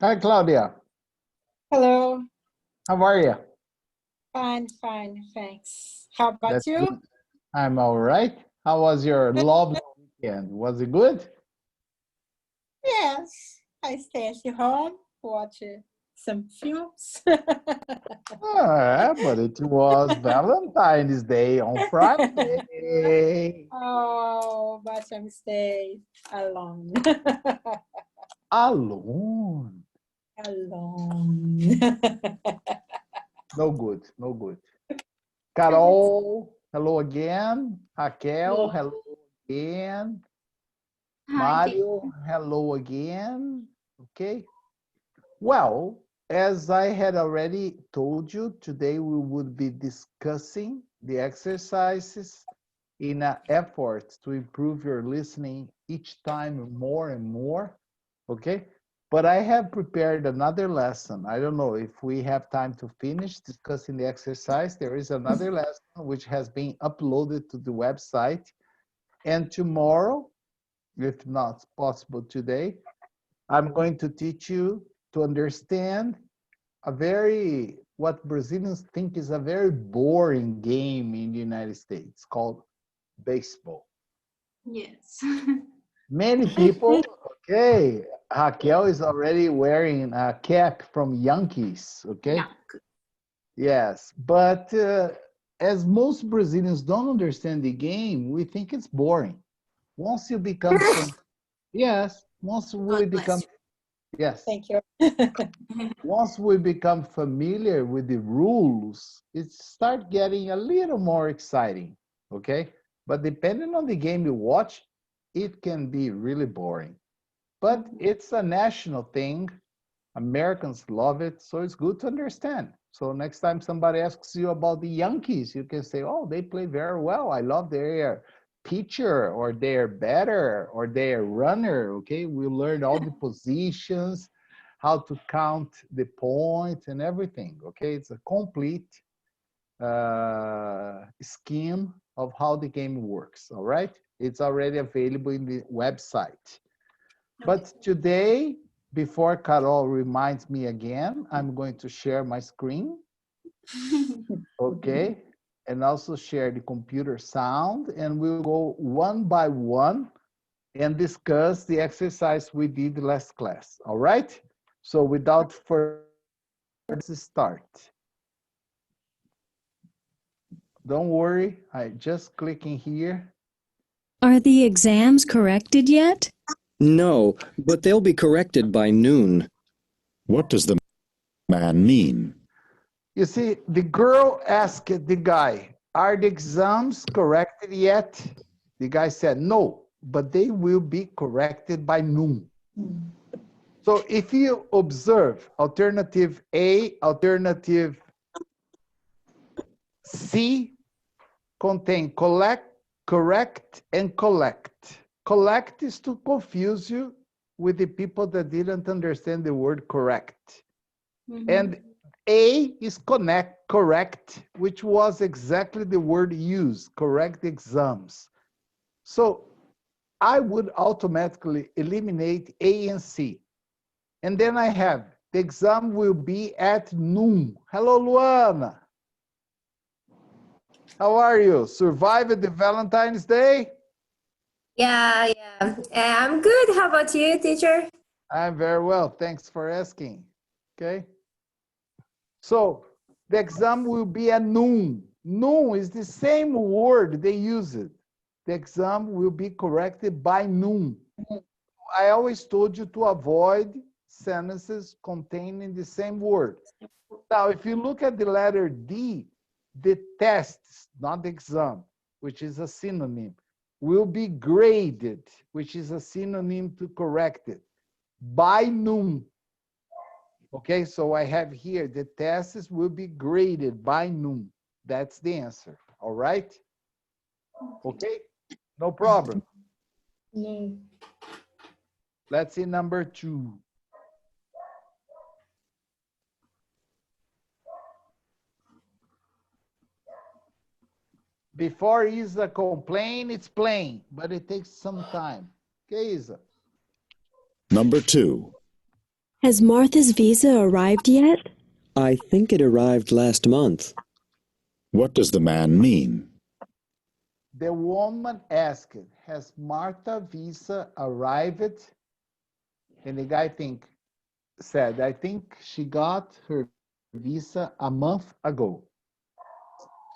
Hi, Claudia. Hello. How are you? Fine, fine, thanks. How about That's you? good. I'm all right. How was your lovely weekend? Was it good? Yes, I stay at home, watch some films. But it was Valentine's Day on Friday. Oh, but I'm stay alone. Alone. Alone. No good, no good. Carol, hello again. Raquel, Hello. hello again. Hi, Mario, hello again. Okay. Well, as I had already told you, today we would be discussing the exercises in an effort to improve your listening each time more and more, okay? But I have prepared another lesson. I don't know if we have time to finish discussing the exercise. There is another lesson which has been uploaded to the website. And tomorrow, if not possible today, I'm going to teach you to understand what Brazilians think is a very boring game in the United States called baseball. yes. Many people, okay, Raquel is already wearing a cap from Yankees, okay? Yeah. Yes, but as most Brazilians don't understand the game, we think it's boring. Once you become some, yes, once we God become, bless yes, Thank you. you. once we become familiar with the rules, it start getting a little more exciting, okay? But depending on the game you watch, it can be really boring. But it's a national thing. Americans love it, so it's good to understand. So next time somebody asks you about the Yankees, you can say, oh, they play very well. I love their pitcher or their batter or their runner, okay? We learn all the positions, how to count the points and everything, okay? It's a complete scheme of how the game works, all right? It's already available in the website. But today, before Carol reminds me again, I'm going to share my screen, okay? And also share the computer sound, and we'll go one by one and discuss the exercise we did last class, all right? So without further, let's start. Don't worry, I just clicking here. Are the exams corrected yet? No, but they'll be corrected by noon. What does the man mean? You see, the girl asked the guy, are the exams corrected yet? The guy said, no, but they will be corrected by noon. So if you observe alternative A, alternative C contain correct, and collect. Collect is to confuse you with the people that didn't understand the word correct. And A is correct, which was exactly the word used, correct exams. So I would automatically eliminate A and C. And then I have, the exam will be at noon. Hello, Luana. How are you? Survived the Valentine's Day? Yeah. I'm good. How about you, teacher? I'm very well. Thanks for asking. Okay. So the exam will be at noon. Noon is the same word they use it. The exam will be corrected by noon. I always told you to avoid sentences containing the same word. Now, if you look at the letter D, the test, not the exam, which is a synonym, will be graded, which is a synonym to corrected, by noon. Okay, so I have here, the tests will be graded by noon. That's the answer, all right? Okay, no problem. No. Let's see number 2. Before Isa complain, it's plain, but it takes some time. Okay, Isa? Number 2. Has Martha's visa arrived yet? I think it arrived last month. What does the man mean? The woman asked, has Martha visa arrived? And the guy said, I think she got her visa a month ago.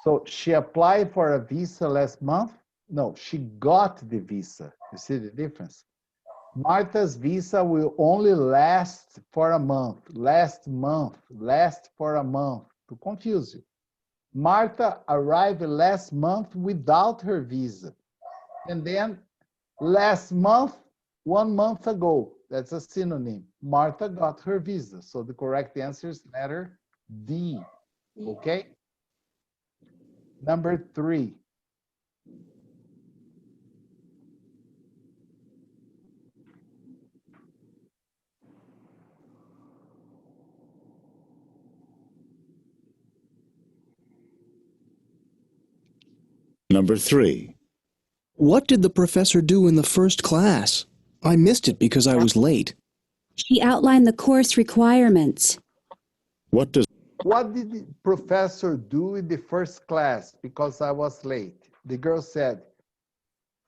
So she applied for a visa last month? No, she got the visa. You see the difference? Martha's visa will only last for a month, last for a month, to confuse you. Martha arrived last month without her visa. And then last month, 1 month ago, that's a synonym. Martha got her visa. So the correct answer is letter D. Okay? Number 3. Number 3. What did the professor do in the first class? I missed it because I was late. She outlined the course requirements. What did the professor do in the first class? Because I was late. The girl said,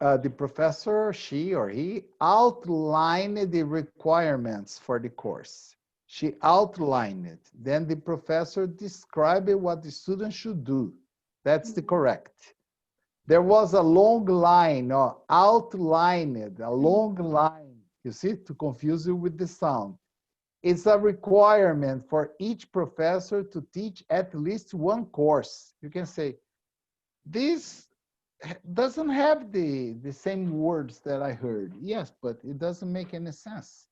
the professor, she or he, outlined the requirements for the course. She outlined it. Then the professor described what the student should do. That's the correct. There was a long line, or outlined, a long line. You see, to confuse you with the sound. It's a requirement for each professor to teach at least one course. You can say, this doesn't have the same words that I heard. Yes, but it doesn't make any sense.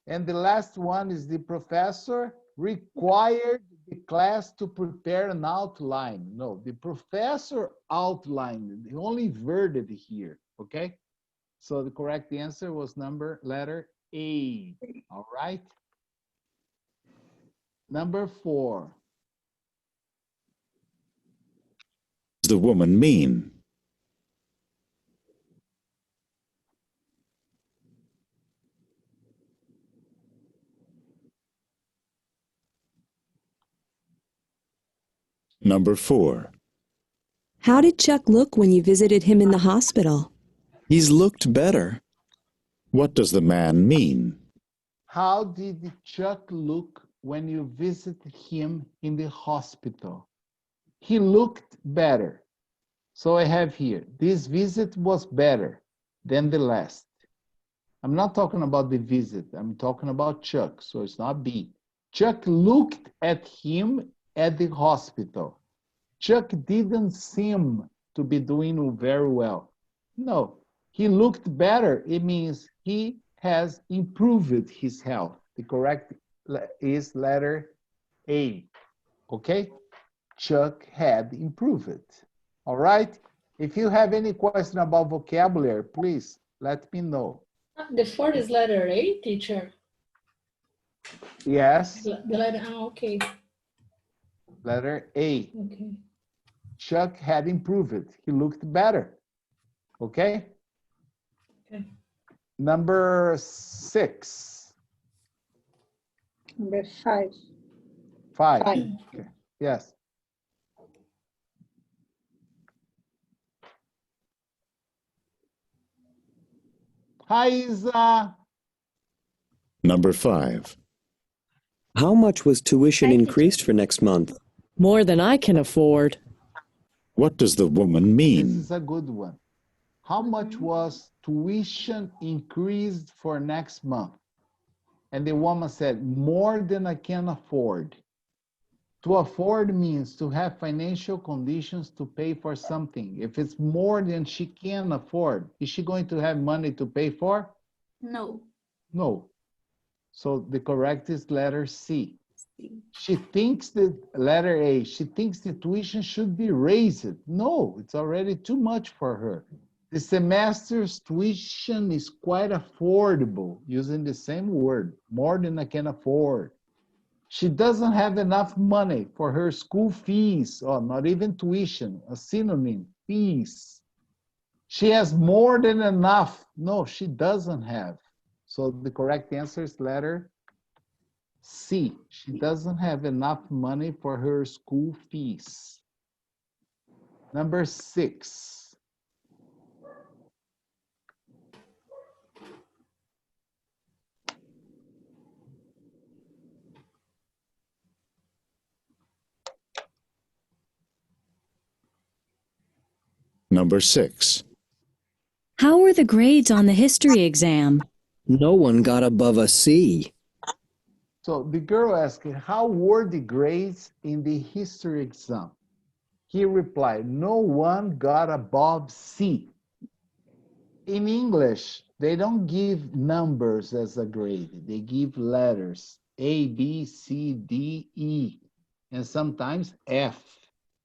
And the last one is the professor required the class to prepare an outline. No, the professor outlined, he only inverted here, okay? So the correct answer was letter A, all right? Number 4. the woman mean? Number 4. How did Chuck look when you visited him in the hospital? He's looked better. What does the man mean? How did Chuck look when you visited him in the hospital? He looked better. So I have here, this visit was better than the last. I'm not talking about the visit, I'm talking about Chuck, so it's not B. Chuck looked at him at the hospital. Chuck didn't seem to be doing very well. No, he looked better. It means he has improved his health. The correct is letter A, okay? Chuck had improved. All right? If you have any question about vocabulary, please let me know. The fourth is letter A, teacher. Yes, The letter A, okay. letter A. Okay. Chuck had improved. He looked better. Okay? Okay. Number 6. Number 5. 5. 5. Okay. Yes. Hi, Isa. Number 5. How much was tuition increased for next month? More than I can afford. What does the woman This mean? is a good one. How much was tuition increased for next month? And the woman said, more than I can afford. To afford means to have financial conditions to pay for something. If it's more than she can afford, is she going to have money to pay for? No. No. So the correct is letter C. She thinks that, letter A, she thinks the tuition should be raised. No, it's already too much for her. The semester's tuition is quite affordable, using the same word, more than I can afford. She doesn't have enough money for her school fees, or not even tuition, a synonym, fees. She has more than enough. No, she doesn't have. So the correct answer is letter C, she doesn't have enough money for her school fees. Number 6. Number 6. How were the grades on the history exam? No one got above a C. So the girl asked, how were the grades in the history exam? He replied, no one got above C. In English, they don't give numbers as a grade. They give letters, A, B, C, D, E, and sometimes F,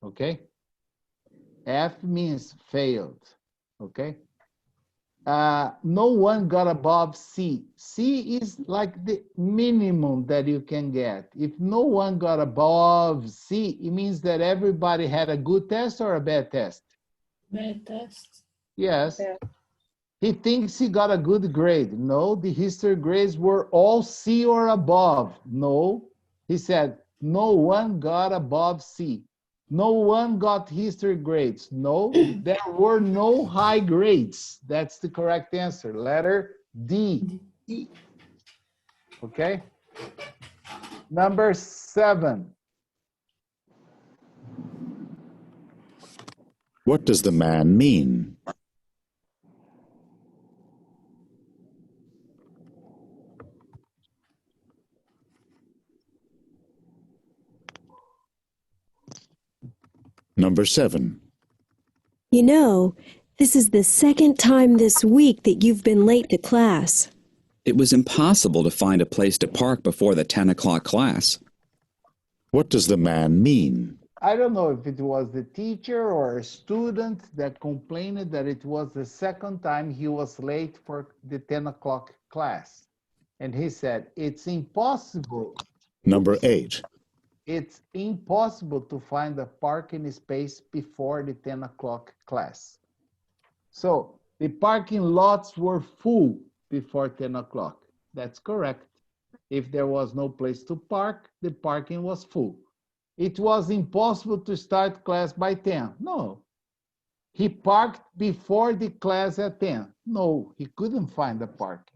okay? F means failed, okay? No one got above C. C is like the minimum that you can get. If no one got above C, it means that everybody had a good test or a bad test? Bad test. Yes. Bad. He thinks he got a good grade. No, the history grades were all C or above. No, he said, no one got above C. No one got history grades. No, there were no high grades. That's the correct answer. Letter D. Okay. Number 7. What does the man mean? Number 7. You know, this is the second time this week that you've been late to class. It was impossible to find a place to park before the 10 o'clock class. What does the man mean? I don't know if it was the teacher or a student that complained that it was the second time he was late for the 10 o'clock class. And he said, it's impossible. Number 8. It's impossible to find a parking space before the 10 o'clock class. So the parking lots were full before 10 o'clock. That's correct. If there was no place to park, the parking was full. It was impossible to start class by 10. No. He parked before the class at 10. No, he couldn't find the parking.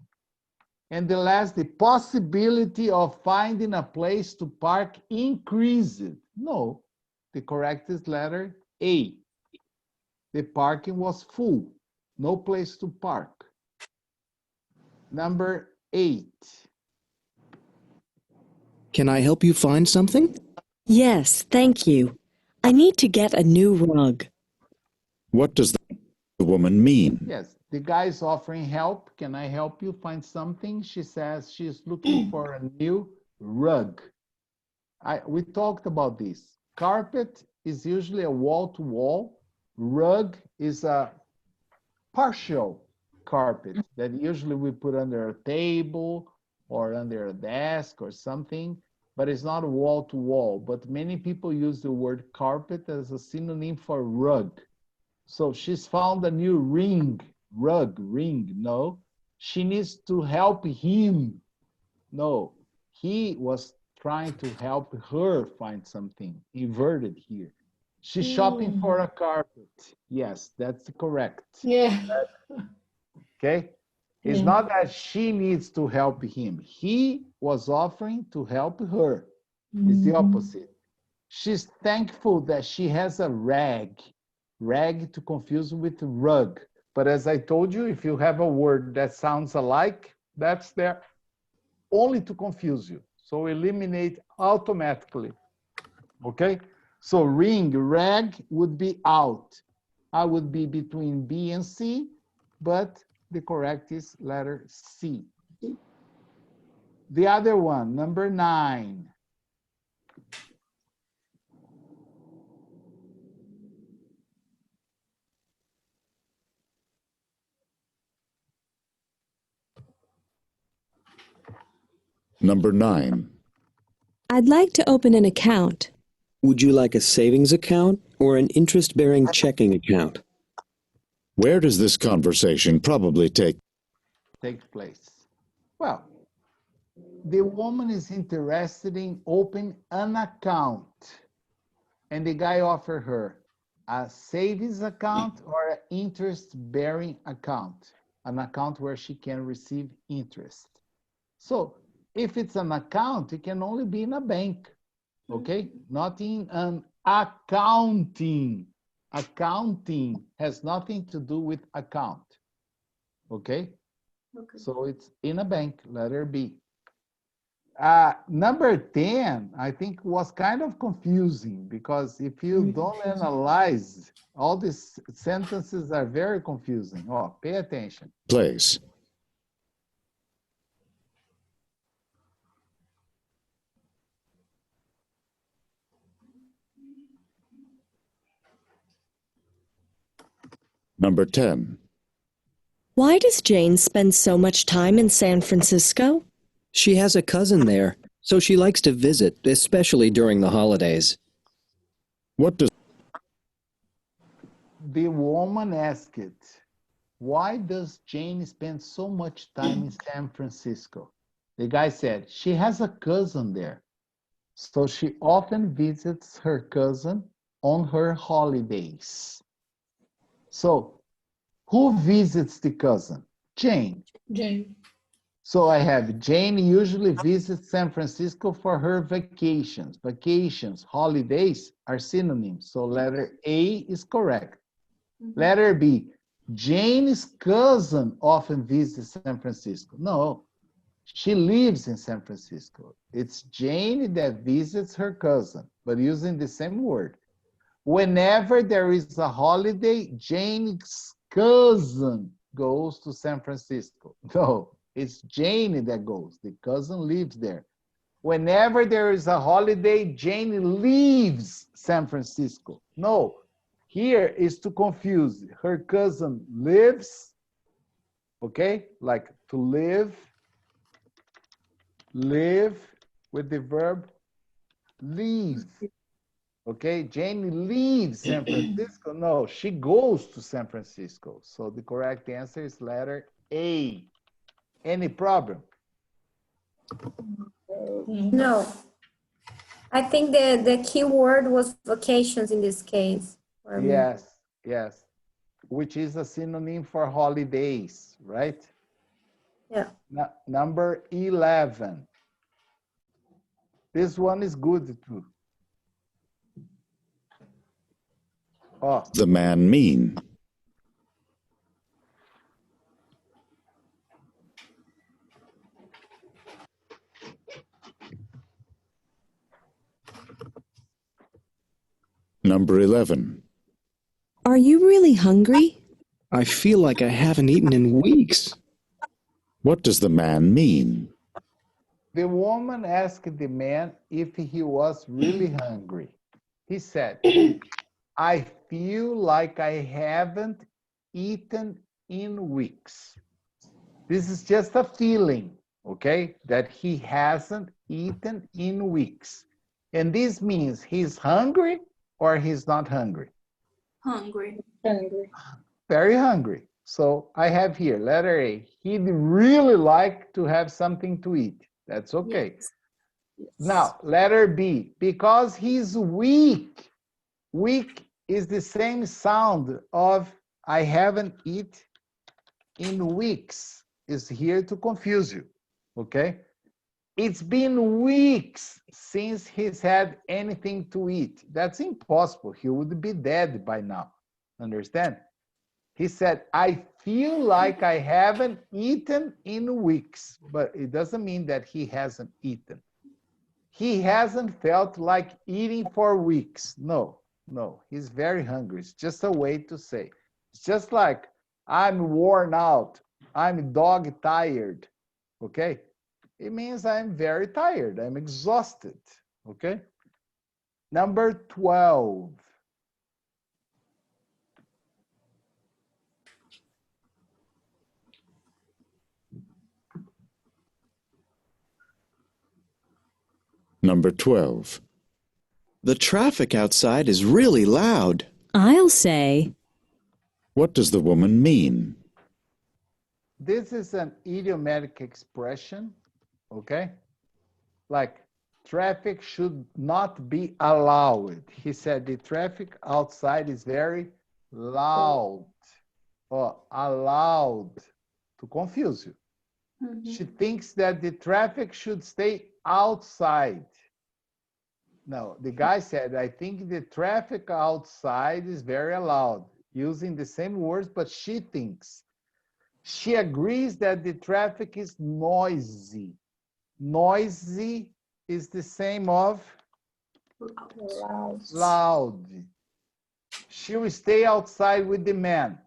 And the last, the possibility of finding a place to park increased. No, the correct is letter A. The parking was full. No place to park. Number 8. Can I help you find something? Yes, thank you. I need to get a new rug. What does the woman mean? Yes, the guy is offering help. Can I help you find something? She says she's looking for a new rug. We talked about this. Carpet is usually a wall-to-wall. Rug is a partial carpet that usually we put under a table or under a desk or something, but it's not wall-to-wall. But many people use the word carpet as a synonym for rug. So she's found a new ring. No, she needs to help him. No, he was trying to help her find something. Inverted here. She's shopping for a carpet. Yes, that's correct. Yeah. Okay. It's not that she needs to help him. He was offering to help her. It's the opposite. She's thankful that she has a rag. Rag to confuse with rug. But as I told you, if you have a word that sounds alike, that's there only to confuse you. So eliminate automatically. Okay? So ring, rag would be out. I would be between B and C, but the correct is letter C. The other one, number 9. Number 9. I'd like to open an account. Would you like a savings account or an interest-bearing checking account? Where does this conversation probably take Take place? Well, The woman is interested in opening an account, and the guy offered her a savings account or an interest-bearing account, an account where she can receive interest. So if it's an account, it can only be in a bank, okay? Not in an accounting. Accounting has nothing to do with account, okay? So it's in a bank, letter B. Number 10, I think was kind of confusing because if you don't analyze, all these sentences are very confusing. Oh, pay attention. Place. Number 10. Why does Jane spend so much time in San Francisco? She has a cousin there, so she likes to visit, especially during the holidays. What does The woman asked, why does Jane spend so much time in San Francisco? The guy said, she has a cousin there. So she often visits her cousin on her holidays. So who visits the cousin? Jane. Jane. So I have Jane usually visits San Francisco for her vacations. Vacations, holidays are synonyms. So letter A is correct. Letter B, Jane's cousin often visits San Francisco. No, she lives in San Francisco. It's Jane that visits her cousin, but using the same word. Whenever there is a holiday, Jane's cousin goes to San Francisco. No, it's Jane that goes. The cousin lives there. Whenever there is a holiday, Jane leaves San Francisco. No, here is to confuse. Her cousin lives, okay? Like to live with the verb leave. Okay, Jane leaves San Francisco. No, she goes to San Francisco. So the correct answer is letter A. Any problem? No. I think the key word was vacations in this case. for me. Yes, yes. Which is a synonym for holidays, right? Yeah. Number 11. This one is good too. Oh, the man mean? Number 11. Are you really hungry? I feel like I haven't eaten in weeks. What does the man mean? the woman asked the man if he was really hungry. He said, I feel like I haven't eaten in weeks. This is just a feeling, okay, that he hasn't eaten in weeks. And this means he's hungry or he's not hungry. Hungry. Hungry. Very hungry. So I have here, letter A, he'd really like to have something to eat. That's okay. Yes. Now, letter B, because he's weak. Weak is the same sound of I haven't eaten in weeks. Is here to confuse you, okay? It's been weeks since he's had anything to eat. That's impossible. He would be dead by now. Understand? He said, I feel like I haven't eaten in weeks, but it doesn't mean that he hasn't eaten. He hasn't felt like eating for weeks. No, no, he's very hungry. It's just a way to say. It's just like, I'm worn out. I'm dog tired, okay? It means I'm very tired. I'm exhausted, okay? Number 12. Number 12. The traffic outside is really loud. I'll say, What does the woman mean? This is an idiomatic expression, okay? like traffic should not be allowed. He said the traffic outside is very loud or allowed, to confuse you. She thinks that the traffic should stay outside. No, the guy said, I think the traffic outside is very loud, using the same words, but she thinks. She agrees that the traffic is noisy. Noisy is the same of loud. She will stay outside with the man.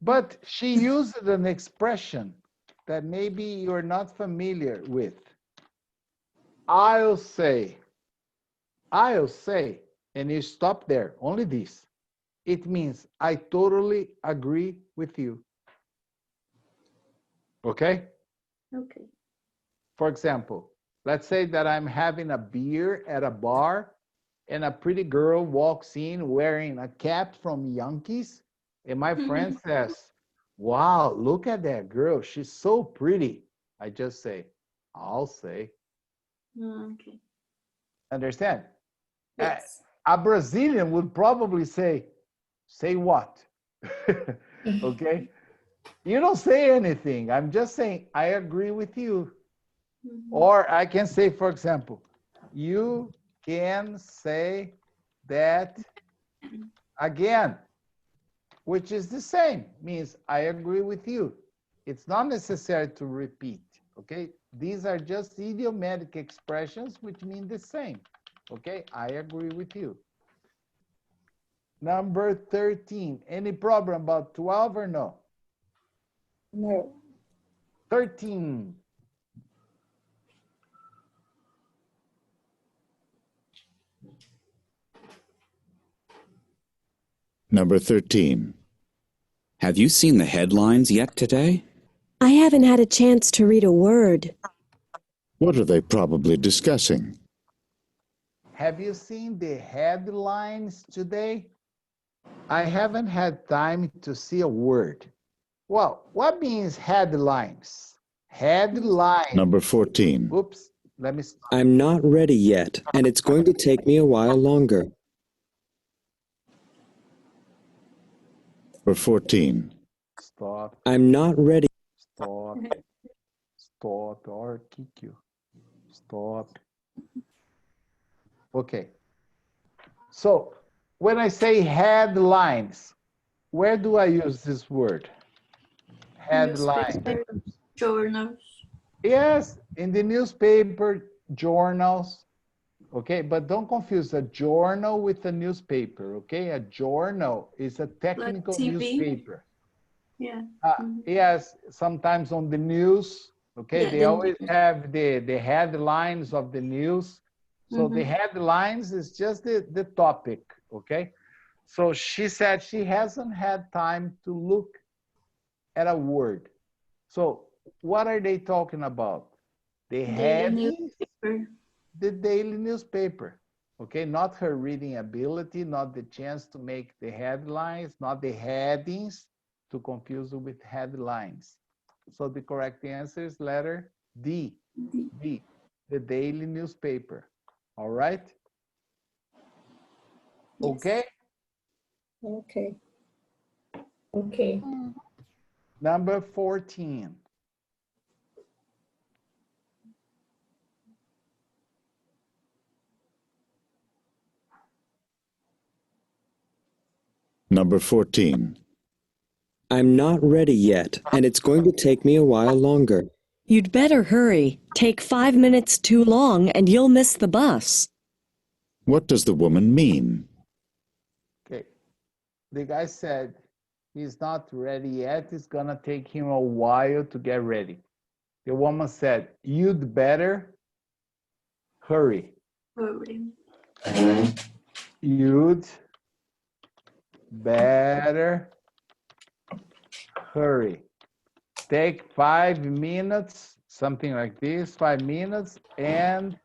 But she used an expression that maybe you're not familiar with. I'll say, and you stop there, only this. It means I totally agree with you. Okay? Okay. For example, let's say that I'm having a beer at a bar and a pretty girl walks in wearing a cap from Yankees, and my friend says, wow, look at that girl. She's so pretty. I just say, I'll say. Okay. Understand? Yes. A Brazilian would probably say what? Okay? You don't say anything. I'm just saying, I agree with you. Or I can say, for example, you can say that again, which is the same, means I agree with you. It's not necessary to repeat, okay? These are just idiomatic expressions which mean the same, okay? I agree with you. Number 13, any problem about 12 or no? No. 13. Number 13. Have you seen the headlines yet today? I haven't had a chance to read a word. What are they probably discussing? Have you seen the headlines today? I haven't had time to see a word. Well, what means headlines? Headlines. Number 14. Oops, let me stop. I'm not ready yet, and it's going to take me a while longer. Number 14. Stop, I'm not ready. stop, stop, or kick you. Stop. Okay. So when I say headlines, where do I use this word? Headline. Newspapers, journals. Yes, in the newspaper, journals. Okay, but don't confuse a journal with a newspaper. Okay, a journal is a technical TV. newspaper. Yeah. Yes, sometimes on the news. Okay, Yeah, they the always news. have the headlines of the news. So the headlines is just the topic. Okay, so she said she hasn't had time to look at a word. So what are they talking about? The Daily headings, newspaper. the daily newspaper. Okay, not her reading ability, not the chance to make the headlines, not the headings, to confuse you with headlines. So the correct answer is letter D, D, the daily newspaper. All right? Yes. Okay? Okay. Okay. Number 14. Number 14. I'm not ready yet, and it's going to take me a while longer. You'd better hurry. Take 5 minutes too long and you'll miss the bus. What does the woman mean? Okay. The guy said he's not ready yet. It's gonna take him a while to get ready. The woman said, you'd better hurry. Hurry. You'd better hurry. Take 5 minutes, something like this, 5 minutes, and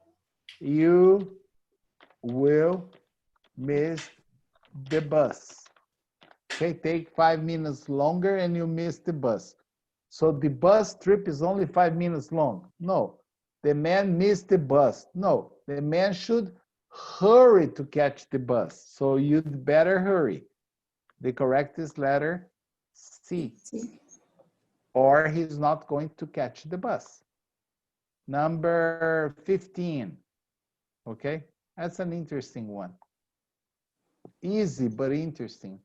you will miss the bus. Okay, take 5 minutes longer and you miss the bus. So the bus trip is only 5 minutes long. No, the man missed the bus. No, the man should hurry to catch the bus. So you'd better hurry. The correct is letter C. Or he's not going to catch the bus. Number 15. Okay, that's an interesting one. Easy, but interesting.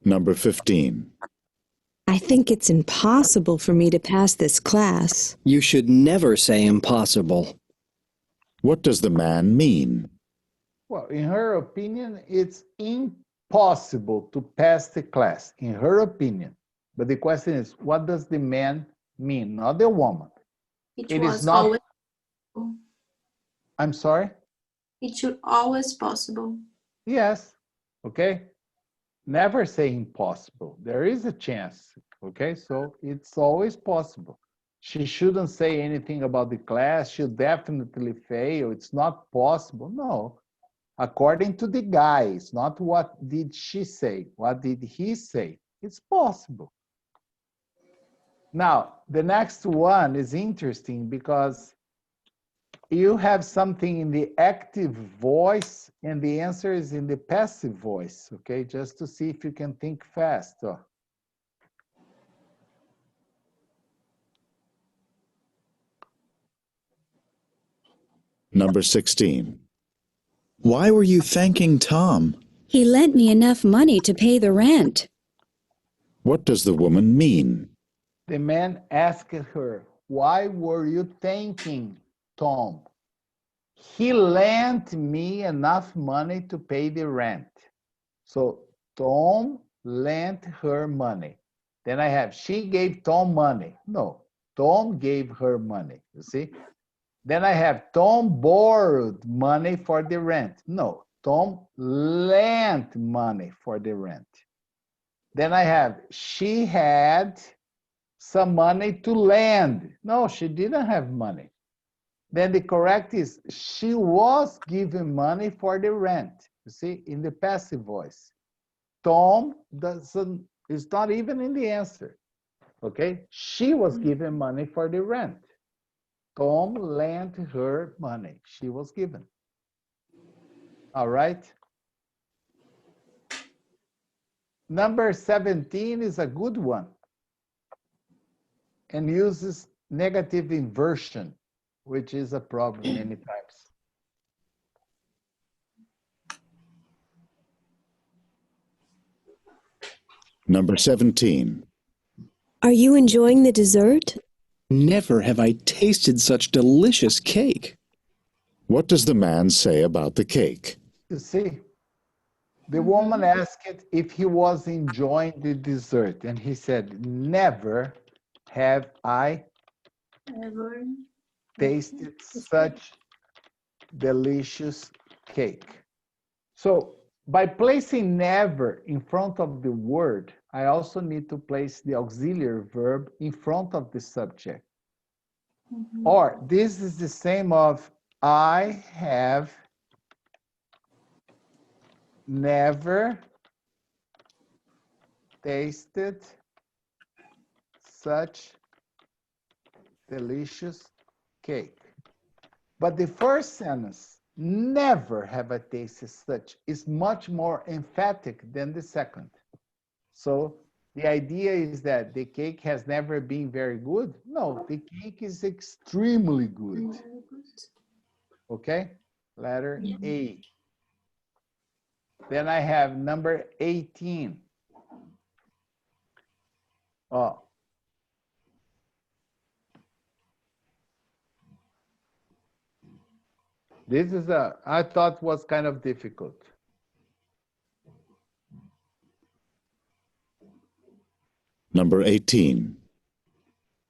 Number 15. I think it's impossible for me to pass this class. You should never say impossible. What does the man mean? Well, in her opinion, it's impossible to pass the class, in her opinion. But the question is, what does the man mean, not the woman? It was always possible. I'm sorry? It should always possible. Yes, okay? Never say impossible. There is a chance, okay? So it's always possible. She shouldn't say anything about the class. She'll definitely fail. It's not possible. No. According to the guy, it's not what did she say. What did he say? It's possible. Now, the next one is interesting because you have something in the active voice and the answer is in the passive voice, okay? Just to see if you can think fast. Oh. Number 16. Why were you thanking Tom? He lent me enough money to pay the rent. What does the woman mean? The man asked her, why were you thanking Tom? He lent me enough money to pay the rent. So Tom lent her money. Then I have, she gave Tom money. No, Tom gave her money, you see? Then I have, Tom borrowed money for the rent. No, Tom lent money for the rent. Then I have, she had some money to lend. No, she didn't have money. Then the correct is, she was given money for the rent. You see, in the passive voice. Tom is not even in the answer. Okay, she was given money for the rent. Tom lent her money. She was given. All right. Number 17 is a good one and uses negative inversion, which is a problem many times. Number 17. Are you enjoying the dessert? Never have I tasted such delicious cake. What does the man say about the cake? You see, the woman asked if he was enjoying the dessert, and he said, never have I Ever. tasted such delicious cake. So by placing never in front of the word, I also need to place the auxiliary verb in front of the subject. Or this is the same of I have never tasted such delicious cake. But the first sentence, never have I tasted such, is much more emphatic than the second. So the idea is that the cake has never been very good. No, the cake is extremely good. Okay, letter A. Then I have number 18. Oh. This is I thought was kind of difficult. Number 18.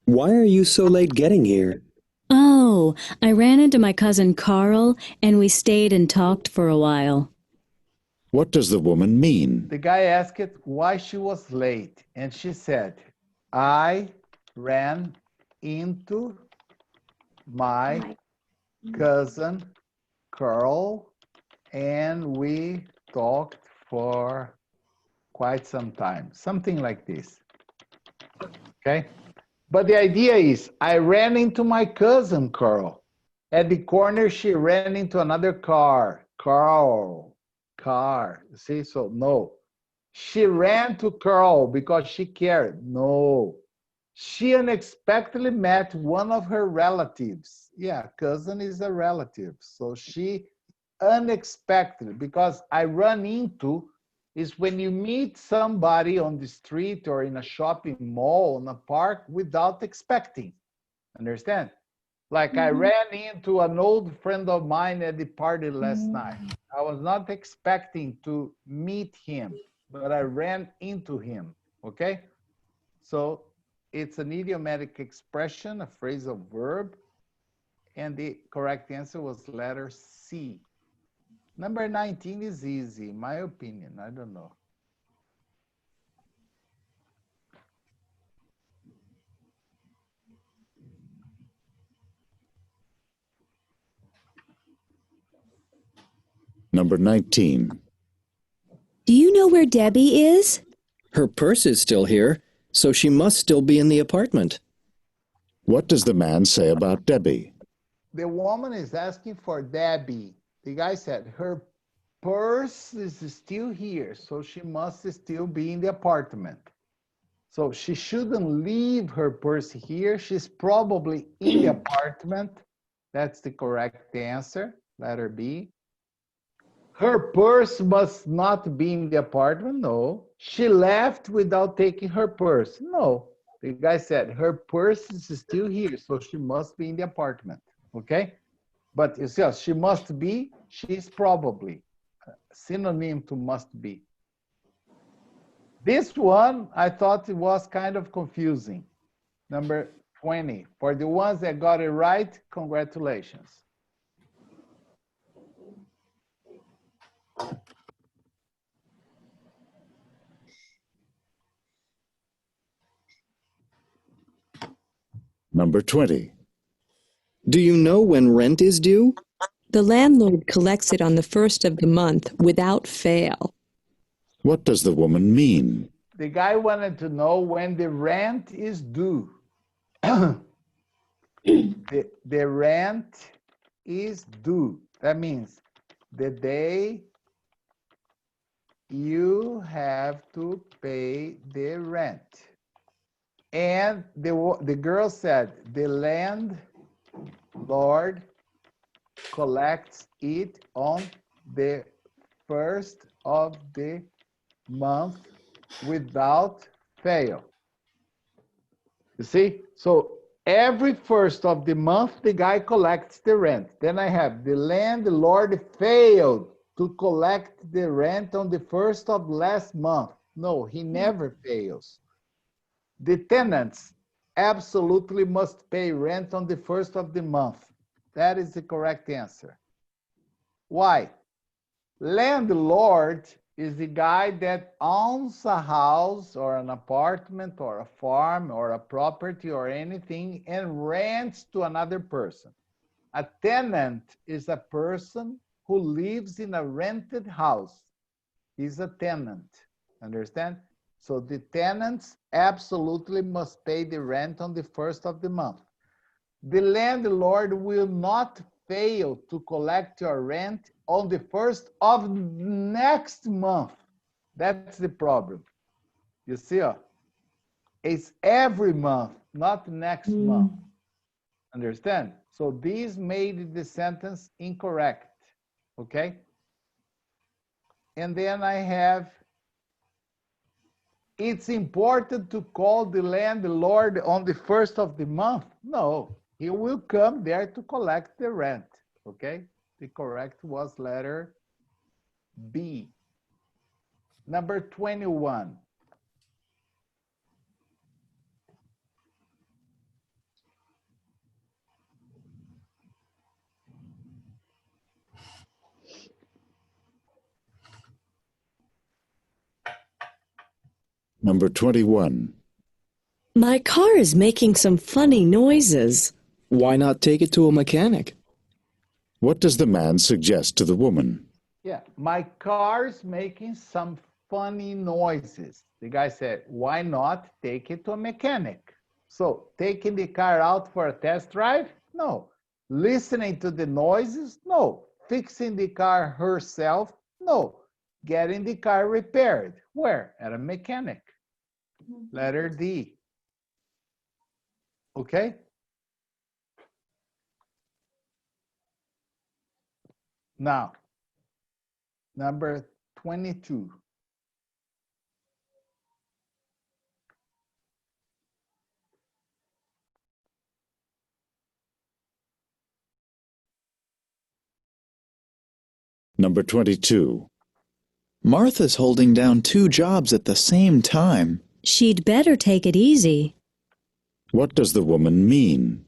Why are you so late getting here? Oh, I ran into my cousin Carl, and we stayed and talked for a while. What does the woman mean? The guy asked why she was late, and she said, I ran into my cousin Carl, and we talked for quite some time. Something like this. Okay? But the idea is, I ran into my cousin, Carl. At the corner, she ran into another car. Carl, car. You see? So, no. She ran to Carl because she cared. No. She unexpectedly met one of her relatives. Yeah, cousin is a relative. So she unexpectedly, because I run into is when you meet somebody on the street or in a shopping mall, in a park, without expecting. Understand? Like I ran into an old friend of mine at the party last night. I was not expecting to meet him, but I ran into him, okay? So it's an idiomatic expression, a phrasal verb, and the correct answer was letter C. Number 19 is easy, in my opinion. I don't know. Number 19. Do you know where Debbie is? Her purse is still here, so she must still be in the apartment. What does the man say about Debbie? The woman is asking for Debbie. The guy said, her purse is still here, so she must still be in the apartment. So she shouldn't leave her purse here. She's probably in the apartment. That's the correct answer, letter B. Her purse must not be in the apartment. No. She left without taking her purse. No. The guy said her purse is still here, so she must be in the apartment. Okay? But you see, she must be, she's probably. Synonym to must be. This one, I thought it was kind of confusing. Number 20. For the ones that got it right, congratulations. Number 20. Do you know when rent is due? The landlord collects it on the first of the month without fail. What does the woman mean? The guy wanted to know when the rent is due. the rent is due. That means the day you have to pay the rent. And the girl said, the landlord collects it on the first of the month without fail. You see? So every first of the month, the guy collects the rent. Then I have the landlord failed to collect the rent on the first of last month. No, he never fails. The tenants absolutely must pay rent on the first of the month. That is the correct answer. Why? Landlord is the guy that owns a house or an apartment or a farm or a property or anything and rents to another person. A tenant is a person who lives in a rented house. He's a tenant. Understand? So the tenants absolutely must pay the rent on the first of the month. The landlord will not fail to collect your rent on the first of next month. That's the problem. You see, it's every month, not next month. Understand? So these made the sentence incorrect. Okay? And then I have, it's important to call the landlord on the first of the month. No, he will come there to collect the rent. Okay? The correct was letter B. Number 21. Number 21. My car is making some funny noises. Why not take it to a mechanic? What does the man suggest to the woman? Yeah, my car's making some funny noises. The guy said, why not take it to a mechanic? So taking the car out for a test drive? No. Listening to the noises? No. Fixing the car herself? No. Getting the car repaired? Where? At a mechanic. Letter D. Okay? Now, number 22. Number 22. Martha's holding down 2 jobs at the same time. She'd better take it easy. What does the woman mean?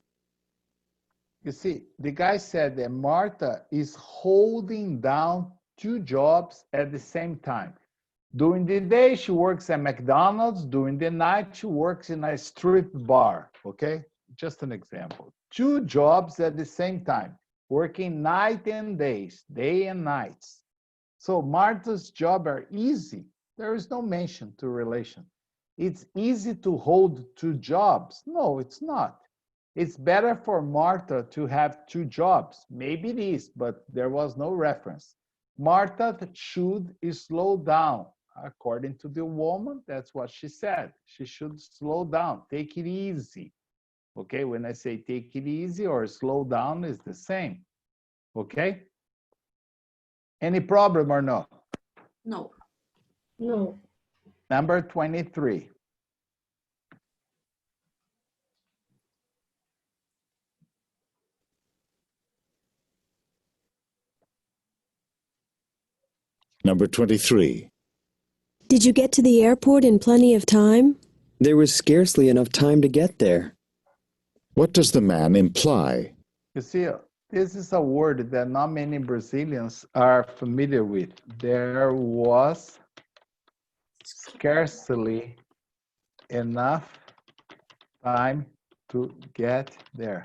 You see, the guy said that Martha is holding down 2 jobs at the same time. During the day, she works at McDonald's. During the night, she works in a strip bar, okay? Just an example. 2 jobs at the same time, working night and days, day and nights. So Martha's job are easy. There is no mention to relation. It's easy to hold 2 jobs. No, it's not. It's better for Martha to have 2 jobs. Maybe it is, but there was no reference. Martha should slow down. According to the woman, that's what she said. She should slow down, take it easy. Okay, when I say take it easy or slow down, is the same. Okay? Any problem or no? No. No. Number 23. Number 23. Did you get to the airport in plenty of time? There was scarcely enough time to get there. What does the man imply? You see, this is a word that not many Brazilians are familiar with. There was scarcely enough time to get there.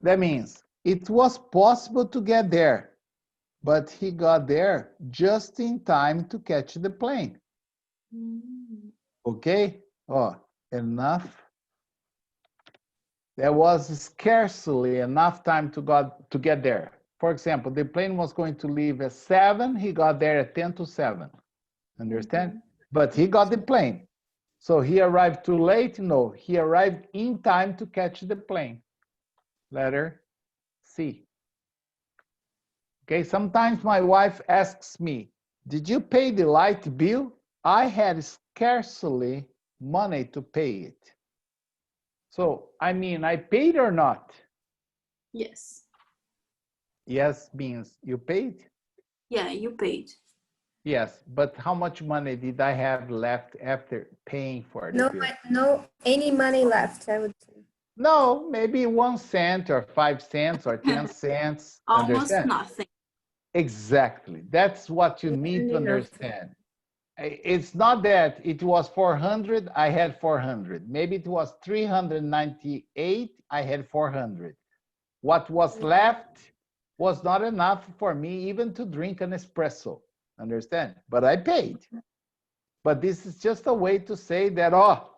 That means it was possible to get there, but he got there just in time to catch the plane. Okay? Oh, enough. There was scarcely enough time to get there. For example, the plane was going to leave at 7. He got there at 10 to 7. Understand? But he got the plane. So he arrived too late? No, he arrived in time to catch the plane. Letter C. Okay, sometimes my wife asks me, did you pay the light bill? I had scarcely money to pay it. So, I mean, I paid or not? Yes. Yes means you paid? Yeah, you paid. Yes, but how much money did I have left after paying for the bill? No, any money left, I would say. No, maybe 1 cent or 5 cents or 10 cents. Almost Understand? nothing. Exactly. That's what you need to understand. It's not that it was 400, I had 400. Maybe it was 398, I had 400. What was left was not enough for me even to drink an espresso. Understand? But I paid. But this is just a way to say that, oh,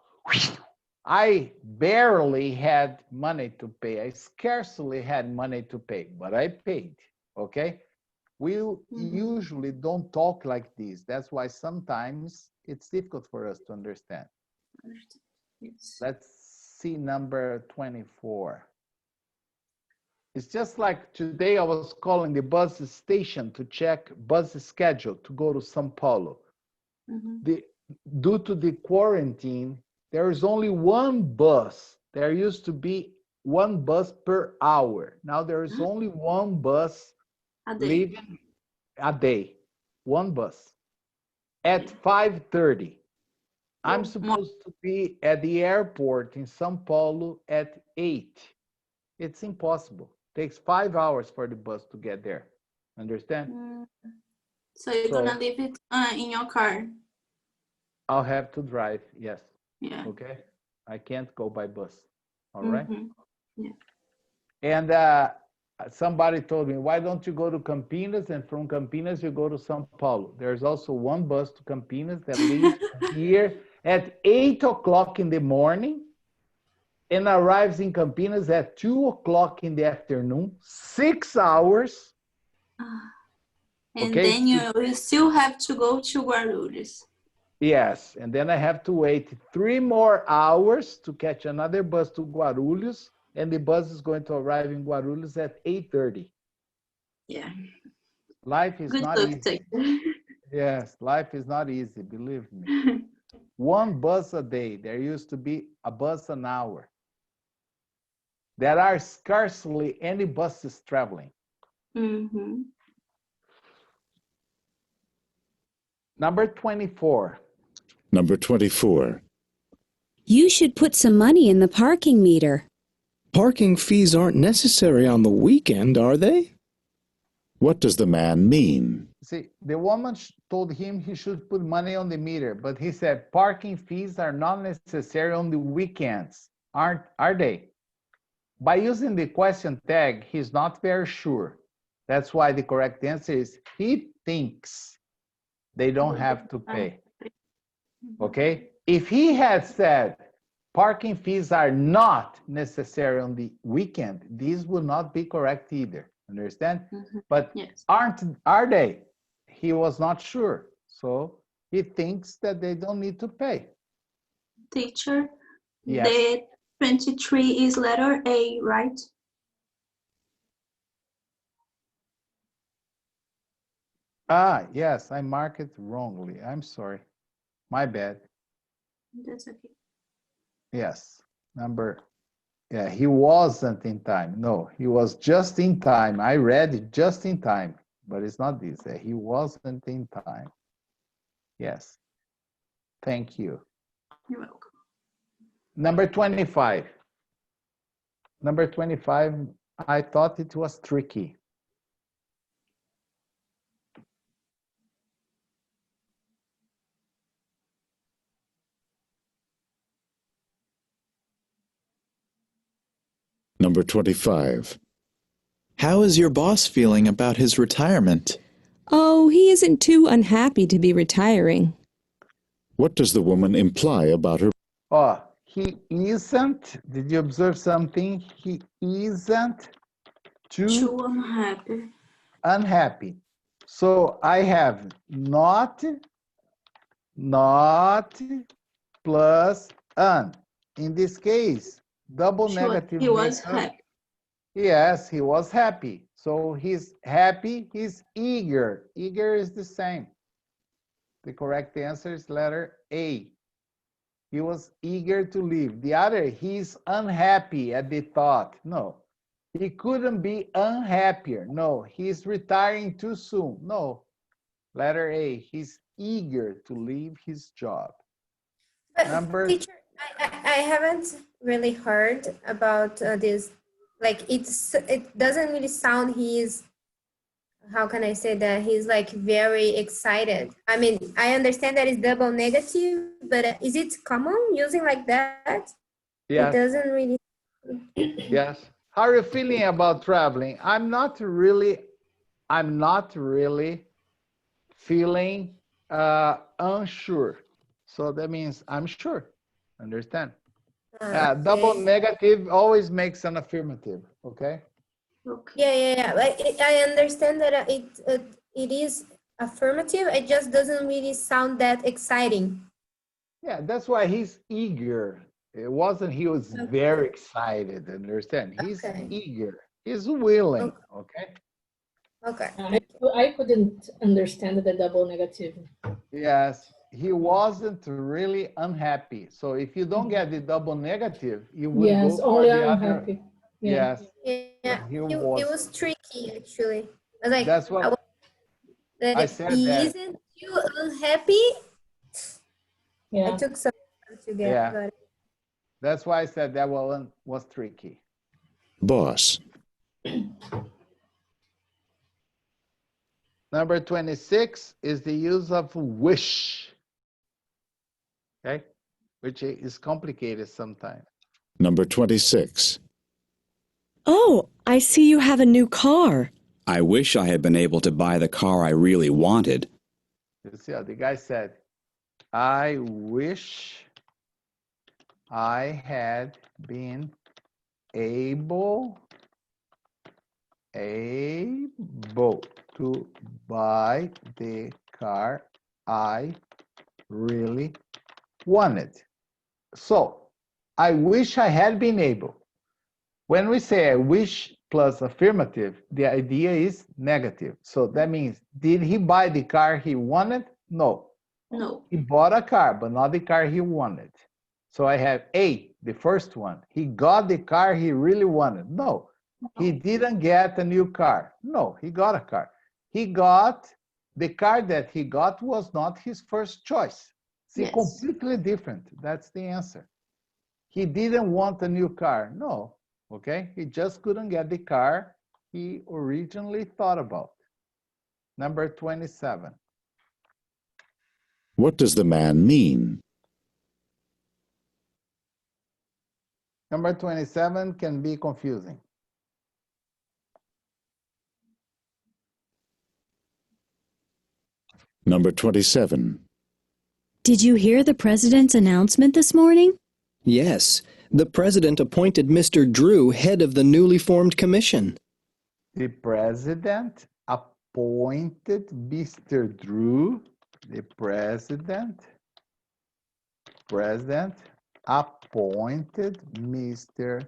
I barely had money to pay. I scarcely had money to pay, but I paid. Okay? We usually don't talk like this. That's why sometimes it's difficult for us to understand. Yes. Let's see number 24. It's just like today I was calling the bus station to check bus schedule to go to São Paulo. Due to the quarantine, there is only 1 bus. There used to be 1 bus per hour. Now there is only 1 bus leaving a day. 1 bus at 5:30. I'm supposed to be at the airport in São Paulo at 8. It's impossible. Takes 5 hours for the bus to get there. Understand? So you're gonna leave it in your car? I'll have to drive, yes. Yeah. Okay? I can't go by bus. All right? Yeah. And somebody told me, why don't you go to Campinas, and from Campinas you go to São Paulo? There's also one bus to Campinas that leaves here at 8 o'clock in the morning and arrives in Campinas at 2 o'clock in the afternoon, 6 hours. And Okay? then you still have to go to Guarulhos. Yes, and then I have to wait 3 more hours to catch another bus to Guarulhos, and the bus is going to arrive in Guarulhos at 8:30. Yeah. Life is Good not luck, easy. Taylor. Yes, life is not easy, believe me. One bus a day. There used to be a bus an hour. There are scarcely any buses traveling. Mm-hmm. Number 24. Number 24. You should put some money in the parking meter. Parking fees aren't necessary on the weekend, are they? What does the man mean? See, the woman told him he should put money on the meter, but he said parking fees are not necessary on the weekends, are they? By using the question tag, he's not very sure. That's why the correct answer is he thinks they don't have to pay. Okay? If he had said parking fees are not necessary on the weekend, this would not be correct either. Understand? But Yes. are they? He was not sure. So he thinks that they don't need to pay. Teacher, Yes. the 23 is letter A, right? Ah, yes, I marked it wrongly. I'm sorry. My bad. That's okay. Yes. Yeah, he wasn't in time. No, he was just in time. I read it just in time, but it's not this. He wasn't in time. Yes. Thank you. You're welcome. Number 25. Number 25, I thought it was tricky. Number 25. How is your boss feeling about his retirement? Oh, he isn't too unhappy to be retiring. What does the woman imply about her? Oh, he isn't. Did you observe something? He isn't Too unhappy. unhappy. So I have not plus un. In this case, double negative. He was makes us- happy. Yes, he was happy. So he's happy, he's eager. Eager is the same. The correct answer is letter A. He was eager to leave. The other, he's unhappy at the thought. No, he couldn't be unhappier. No, he's retiring too soon. No, letter A, he's eager to leave his job. But teacher, I haven't really heard about this. Like it doesn't really sound he's, how can I say that, he's like very excited. I mean, I understand that it's double negative, but is it common using like that? Yes. It doesn't really. Yes. How are you feeling about traveling? I'm not really feeling unsure. So that means I'm sure. Understand? Double negative always makes an affirmative. Okay. Yeah. I understand that it is affirmative. It just doesn't really sound that exciting. Yeah, that's why he's eager. It wasn't he was very excited. Understand? He's eager. He's willing. Okay. Okay. I couldn't understand the double negative. Yes, he wasn't really unhappy. So if you don't get the double negative, you would Yes, go for only the unhappy. other. Yeah. Yes. Yeah, He it was. was tricky actually. I was like, That's what I said. He That. isn't too unhappy. Yeah. I took some time to get. Yeah. But That's why I said that one was tricky. Boss. Number 26 is the use of wish. Okay, which is complicated sometimes. Number 26. Oh, I see you have a new car. I wish I had been able to buy the car I really wanted. You see how the guy said, I wish I had been able to buy the car I really wanted. So, I wish I had been able. When we say I wish plus affirmative, the idea is negative. So that means, did he buy the car he wanted? No. No. He bought a car, but not the car he wanted. So I have A, the first one. He got the car he really wanted. No. He didn't get a new car. No, he got a car. The car that he got was not his first choice. See, Yes. completely different. That's the answer. He didn't want a new car. No, okay? He just couldn't get the car he originally thought about. Number 27. What does the man mean? Number 27 can be confusing. Number 27. Did you hear the president's announcement this morning? Yes, the president appointed Mr. Drew head of the newly formed commission. The president appointed Mr. Drew. The president appointed Mr.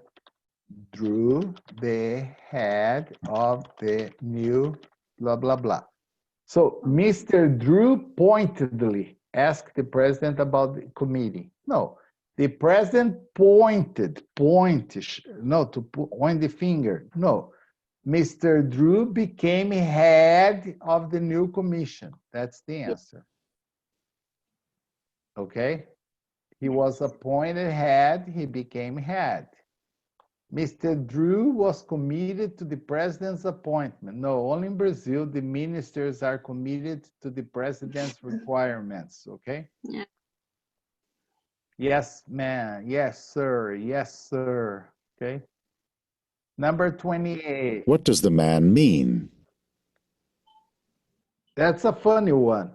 Drew the head of the new blah, blah, blah. So Mr. Drew pointedly asked the president about the committee. No, the president to point the finger. No, Mr. Drew became head of the new commission. That's the answer. Okay? He was appointed head, he became head. Mr. Drew was committed to the president's appointment. No, only in Brazil, the ministers are committed to the president's requirements, okay? Yeah. Yes, ma'am. Yes, sir. Yes, sir. Okay. Number 28. What does the man mean? That's a funny one.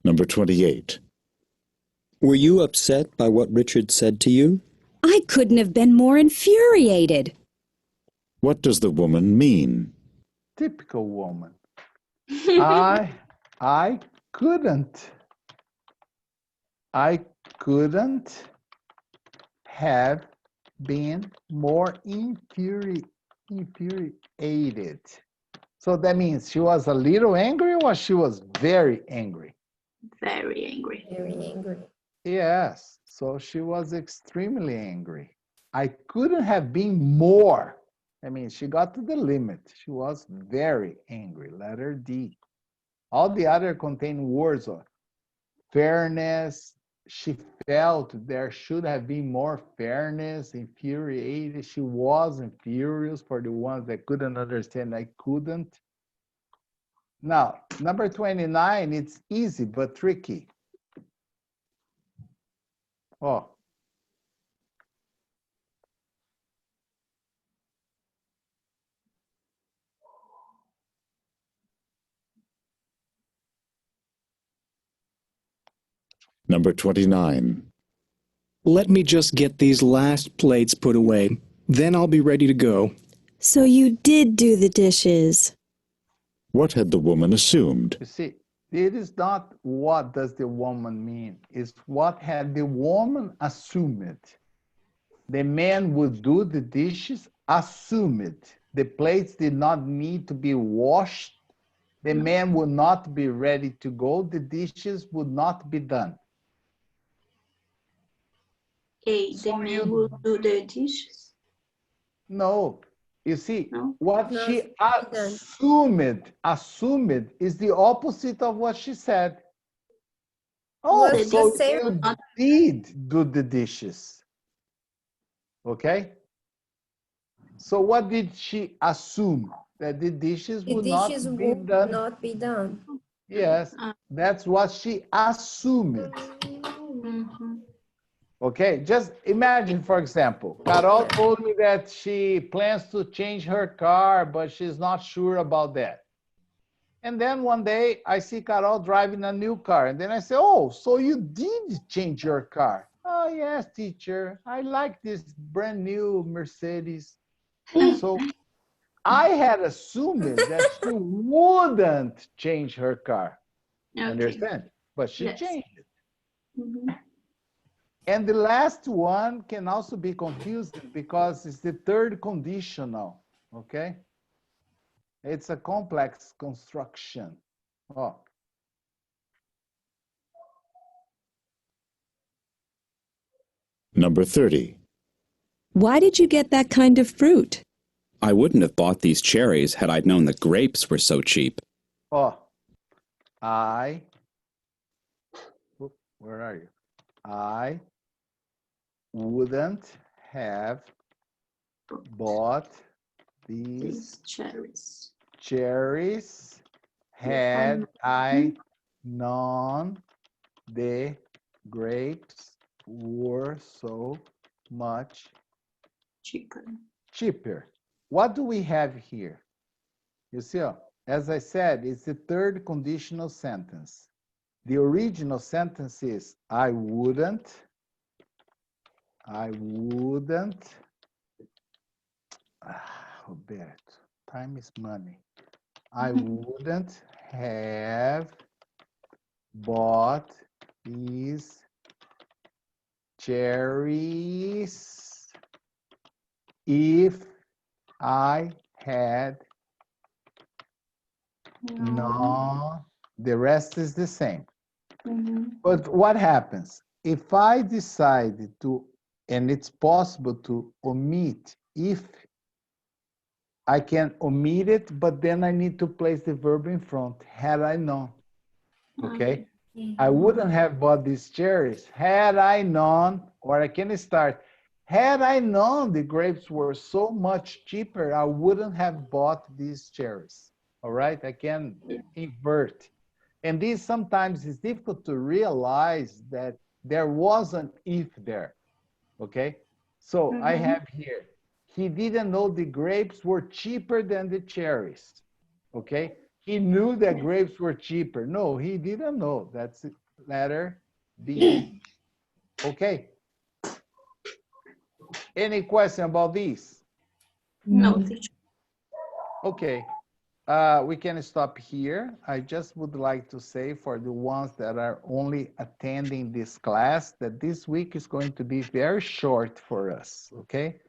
Number 28. Were you upset by what Richard said to you? I couldn't have been more infuriated. What does the woman mean? Typical woman. I couldn't have been more infuriated. So that means she was a little angry or she was very angry? Very angry. Very angry. Yes, so she was extremely angry. I couldn't have been more. I mean, she got to the limit. She was very angry. Letter D. All the other contain words of fairness. She felt there should have been more fairness, infuriated. She was furious for the ones that couldn't understand. I couldn't. Now, number 29, it's easy but tricky. Oh. Number 29. Let me just get these last plates put away. Then I'll be ready to go. So you did do the dishes. What had the woman assumed? You see, it is not what does the woman mean. It's what had the woman assumed. The man would do the dishes, assume it. The plates did not need to be washed. The man would not be ready to go. The dishes would not be done. The man will do the dishes? No. You see, No? what No, she she didn't. assumed is the opposite of what she said. Oh, Was so the same- you did do the dishes. Okay? So what did she assume? That the dishes The would dishes not be would done. not be done. Yes, that's what she assumed. Okay, just imagine, for example, Carol told me that she plans to change her car, but she's not sure about that. And then one day I see Carol driving a new car. And then I say, oh, so you did change your car? Oh, yes, teacher. I like this brand new Mercedes. So I had assumed that she wouldn't change her car. Okay. Understand? But she Yes. changed it. And the last one can also be confusing because it's the third conditional, okay? It's a complex construction. Oh. Number 30. Why did you get that kind of fruit? I wouldn't have bought these cherries had I known the grapes were so cheap. Oh, where are you? I wouldn't have bought these cherries had I known the grapes were so much cheaper. What do we have here? You see, as I said, it's the third conditional sentence. The original sentence is, I wouldn't, Roberto, time is money. I wouldn't have bought these cherries if I had known. The rest is the same. But what happens? If I decide to, and it's possible to omit, if I can omit it, but then I need to place the verb in front, had I known. Okay? I wouldn't have bought these cherries had I known, or I can start, had I known the grapes were so much cheaper, I wouldn't have bought these cherries. All right? I can invert. And this sometimes is difficult to realize that there was an if there. Okay? So I have here, he didn't know the grapes were cheaper than the cherries. Okay? He knew that grapes were cheaper. No, he didn't know. That's letter B. Okay. Any question about this? No, teacher. Okay. We can stop here. I just would like to say for the ones that are only attending this class that this week is going to be very short for us. Okay.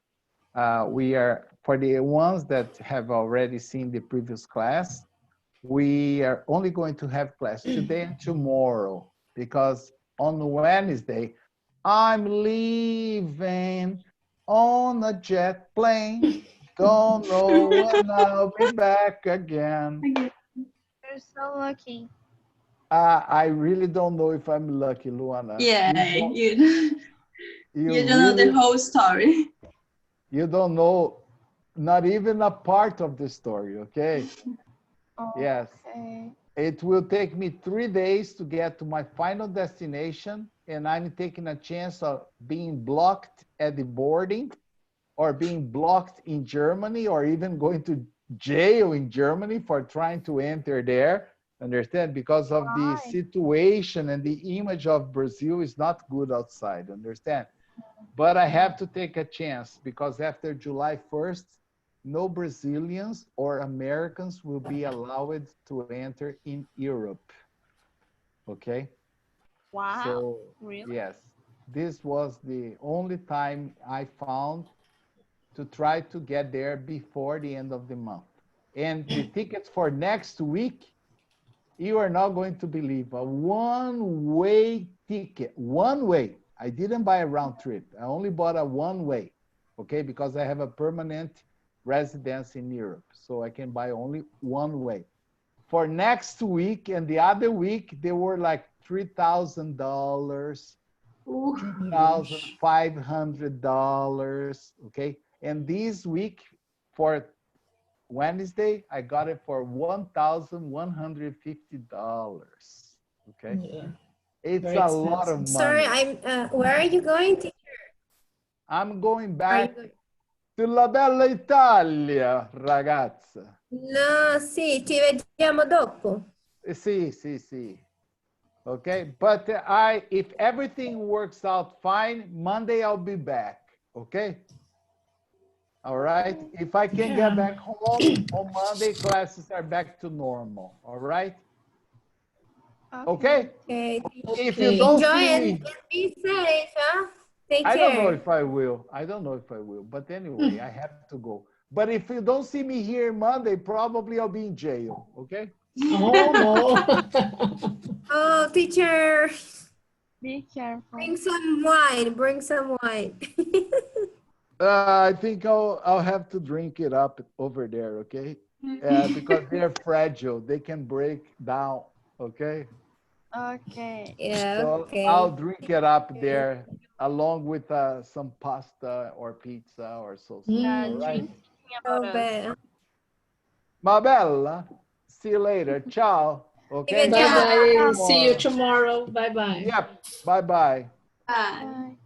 We are, for the ones that have already seen the previous class, we are only going to have class today and tomorrow because on Wednesday, I'm leaving on a jet plane. Don't know when I'll be back again. You're so lucky. I really don't know if I'm lucky, Luana. Yeah, you don't really, know the whole story. You don't know not even a part of the story, okay? Yes. Okay. It will take me 3 days to get to my final destination, and I'm taking a chance of being blocked at the boarding or being blocked in Germany or even going to jail in Germany for trying to enter there. Understand? Because of the situation and the image of Brazil is not good outside. Understand? But I have to take a chance because after July 1st, no Brazilians or Americans will be allowed to enter in Europe. Okay? Wow. So, really? yes, this was the only time I found to try to get there before the end of the month. And the tickets for next week, you are not going to believe, a one-way ticket, one way. I didn't buy a round trip. I only bought a one-way, okay? Because I have a permanent residence in Europe. So I can buy only one way. For next week and the other week, they were like $3,000, $2,500, okay? And this week, for Wednesday, I got it for $1,150. Okay. Yeah. It's Very a lot of money. Sorry, where are you going, teacher? I'm going Are back you going? to La Bella Italia, ragazza. No, sì, ci vediamo dopo. Sì, sì, sì. Okay, but if everything works out fine, Monday I'll be back. Okay. All right. If I can get back home on Monday, classes are back to normal. All right. Okay. Okay. If you don't Enjoy see and me, be safe, huh? Take I don't know care. if I will. I don't know if I will. But anyway, I have to go. But if you don't see me here Monday, probably I'll be in jail. Okay. Oh, no. Oh, teacher, Be careful. bring some wine. Bring some wine. I think I'll have to drink it up over there. Okay. Because they're fragile. They can break down. Okay. Okay. Yeah, So okay. I'll drink it up there along with some pasta or pizza or so. Yeah, All right. drinking So about us. bad. Ma bella. See you later. Ciao. Okay. Bye bye. See you Tomorrow. tomorrow. Bye bye. Yep. Bye bye. Bye. Bye.